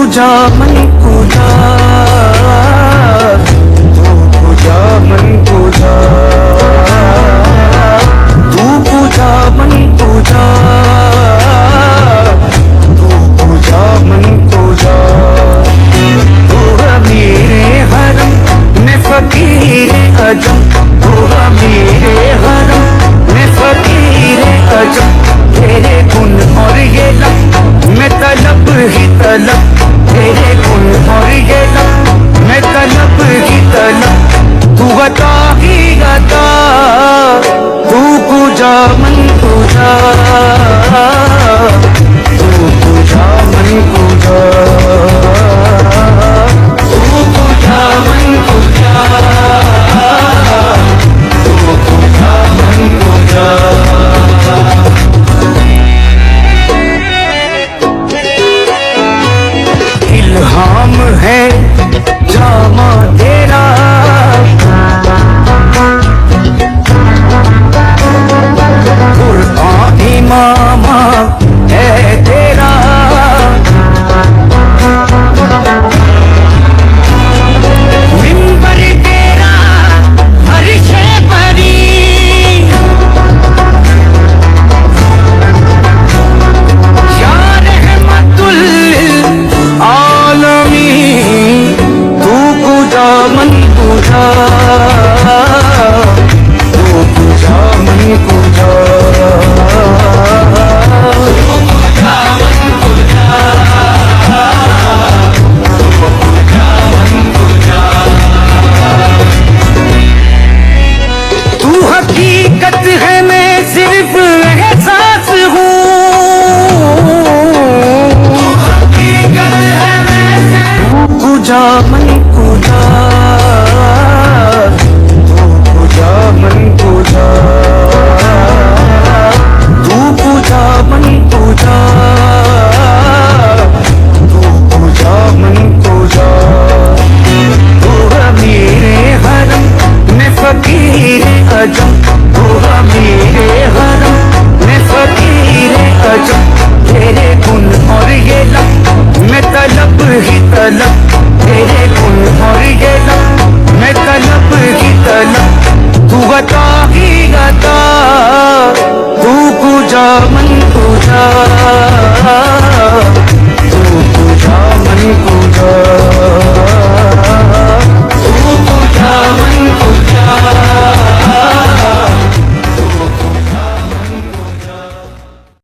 पूजा मन पूजा, तू पूजा मन पूजा, तू पूजा मन पूजा, तू पूजा मन पूजा। तू मेरे हरम में फकीर अजम, तू मेरे हरम में फकीर अजम। तेरे गुण और ये लब मैं तलब ही तलब, तेरे गुण और ये लब मैं तलब ही तलब। तू अता ही अता, तू पूजा मन पूजा, तू पूजा मन पूजा, तू पूजा मन पूजा, तू पूजा मन पूजा। इल्हाम है जामा तेरा, कुर्आन इमामा है तेरा। मिंबर तेरा अर्श परी, या रहमतुल आलमीन। तू पूजा मन पूजा, तू पूजा मन पूजा, तू पूजा मन पूजा, तू पूजा मन पूजा। तू हकीकत है मैं सिर्फ एहसास हूँ, पूजा मन पूजा, तू पूजा मन पूजा, तू पूजा मन पूजा, तू पूजा मन पूजा। तू मेरे हरम में फकीर अजम, तू मेरे हरम में फकीर अजम। तेरे गुण और ये लब मैं तलब ही तलब, तेरे गुण और ये लब मैं तलब ही तलब। तू अता ही अता, तू पूजा मन